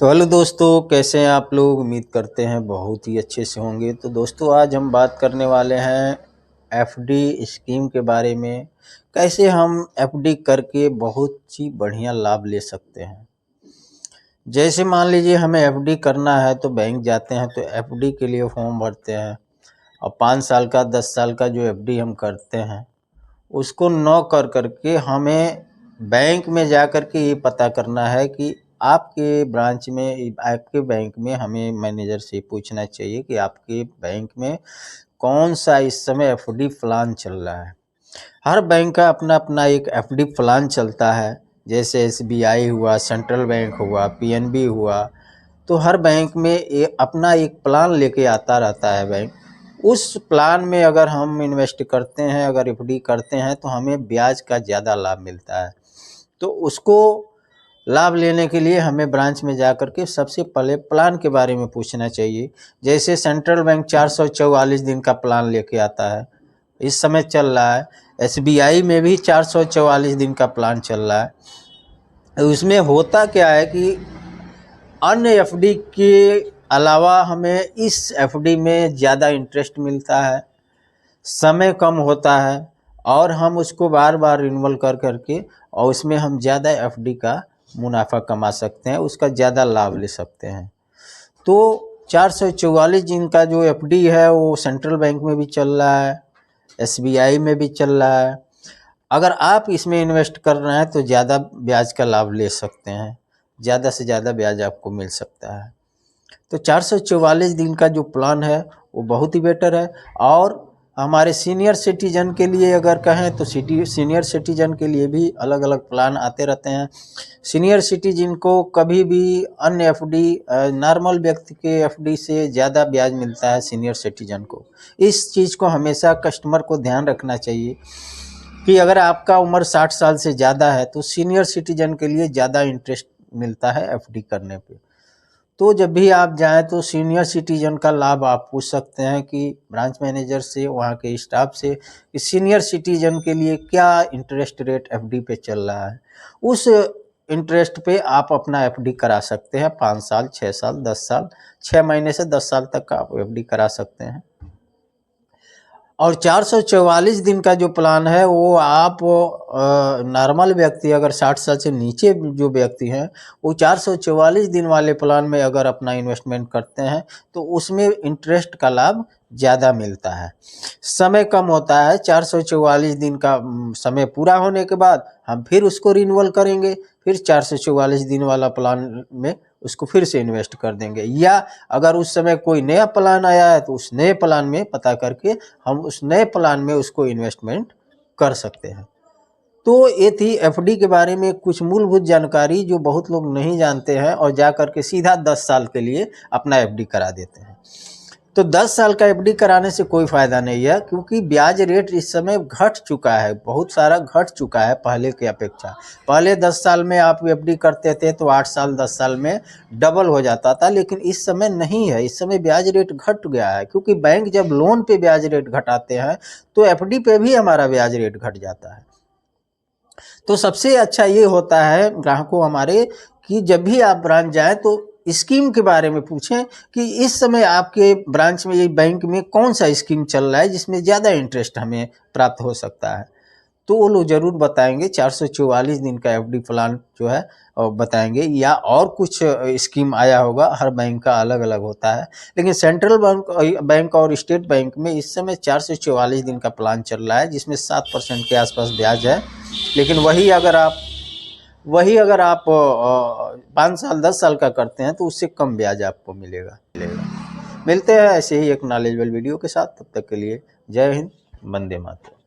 तो हेलो दोस्तों, कैसे हैं आप लोग। उम्मीद करते हैं बहुत ही अच्छे से होंगे। तो दोस्तों, आज हम बात करने वाले हैं एफडी स्कीम के बारे में। कैसे हम एफडी करके बहुत ही बढ़िया लाभ ले सकते हैं। जैसे मान लीजिए हमें एफडी करना है तो बैंक जाते हैं तो एफडी के लिए फॉर्म भरते हैं और 5 साल का 10 साल का जो एफडी हम करते हैं उसको न कर करके हमें बैंक में जा कर के ये पता करना है कि आपके ब्रांच में, आपके बैंक में हमें मैनेजर से पूछना चाहिए कि आपके बैंक में कौन सा इस समय एफडी प्लान चल रहा है। हर बैंक का अपना अपना एक एफडी प्लान चलता है। जैसे एसबीआई हुआ, सेंट्रल बैंक हुआ, पीएनबी हुआ, तो हर बैंक में अपना एक प्लान लेके आता रहता है बैंक। उस प्लान में अगर हम इन्वेस्ट करते हैं, अगर एफडी करते हैं तो हमें ब्याज का ज़्यादा लाभ मिलता है। तो उसको लाभ लेने के लिए हमें ब्रांच में जा कर के सबसे पहले प्लान के बारे में पूछना चाहिए। जैसे सेंट्रल बैंक 444 दिन का प्लान लेके आता है, इस समय चल रहा है। एसबीआई में भी 444 दिन का प्लान चल रहा है। उसमें होता क्या है कि अन्य एफडी के अलावा हमें इस एफडी में ज़्यादा इंटरेस्ट मिलता है, समय कम होता है और हम उसको बार बार रिन्यूअल कर करके और उसमें हम ज़्यादा एफडी का मुनाफा कमा सकते हैं, उसका ज़्यादा लाभ ले सकते हैं। तो 444 दिन का जो एफडी है वो सेंट्रल बैंक में भी चल रहा है, एसबीआई में भी चल रहा है। अगर आप इसमें इन्वेस्ट कर रहे हैं तो ज़्यादा ब्याज का लाभ ले सकते हैं, ज़्यादा से ज़्यादा ब्याज आपको मिल सकता है। तो 444 दिन का जो प्लान है वो बहुत ही बेटर है। और हमारे सीनियर सिटीजन के लिए अगर कहें तो सीनियर सिटीजन के लिए भी अलग अलग प्लान आते रहते हैं। सीनियर सिटीजन को कभी भी अन्य एफडी, नॉर्मल व्यक्ति के एफडी से ज़्यादा ब्याज मिलता है सीनियर सिटीजन को। इस चीज़ को हमेशा कस्टमर को ध्यान रखना चाहिए कि अगर आपका उम्र 60 साल से ज़्यादा है तो सीनियर सिटीजन के लिए ज़्यादा इंटरेस्ट मिलता है एफडी करने पे। तो जब भी आप जाएं तो सीनियर सिटीजन का लाभ आप पूछ सकते हैं कि ब्रांच मैनेजर से, वहाँ के स्टाफ से, कि सीनियर सिटीजन के लिए क्या इंटरेस्ट रेट एफडी पे चल रहा है। उस इंटरेस्ट पे आप अपना एफडी करा सकते हैं। 5 साल, 6 साल, 10 साल, 6 महीने से 10 साल तक का आप एफडी करा सकते हैं। और 444 दिन का जो प्लान है वो आप नॉर्मल व्यक्ति, अगर 60 साल से नीचे जो व्यक्ति हैं, वो 444 दिन वाले प्लान में अगर अपना इन्वेस्टमेंट करते हैं तो उसमें इंटरेस्ट का लाभ ज़्यादा मिलता है। समय कम होता है। 444 दिन का समय पूरा होने के बाद हम फिर उसको रिन्यूअल करेंगे, फिर 444 दिन वाला प्लान में उसको फिर से इन्वेस्ट कर देंगे। या अगर उस समय कोई नया प्लान आया है तो उस नए प्लान में पता करके हम उस नए प्लान में उसको इन्वेस्टमेंट कर सकते हैं। तो ये थी एफडी के बारे में कुछ मूलभूत जानकारी जो बहुत लोग नहीं जानते हैं और जा कर के सीधा 10 साल के लिए अपना एफडी करा देते हैं। तो 10 साल का एफडी कराने से कोई फ़ायदा नहीं है, क्योंकि ब्याज रेट इस समय घट चुका है, बहुत सारा घट चुका है पहले की अपेक्षा। पहले 10 साल में आप एफडी करते थे तो 8 साल 10 साल में डबल हो जाता था, लेकिन इस समय नहीं है। इस समय ब्याज रेट घट गया है, क्योंकि बैंक जब लोन पे ब्याज रेट घटाते हैं तो एफडी पे भी हमारा ब्याज रेट घट जाता है। तो सबसे अच्छा ये होता है ग्राहकों हमारे कि जब भी आप ब्रांच जाएँ तो स्कीम के बारे में पूछें कि इस समय आपके ब्रांच में, ये बैंक में कौन सा स्कीम चल रहा है जिसमें ज़्यादा इंटरेस्ट हमें प्राप्त हो सकता है। तो वो लोग ज़रूर बताएंगे। 444 दिन का एफडी प्लान जो है बताएंगे, या और कुछ स्कीम आया होगा। हर बैंक का अलग अलग होता है, लेकिन सेंट्रल बैंक और स्टेट बैंक में इस समय 444 दिन का प्लान चल रहा है जिसमें 7% के आसपास ब्याज है। लेकिन वही अगर आप 5 साल 10 साल का करते हैं तो उससे कम ब्याज आपको मिलेगा। मिलते हैं ऐसे ही एक नॉलेजेबल वीडियो के साथ। तब तक के लिए जय हिंद, वंदे मातरम।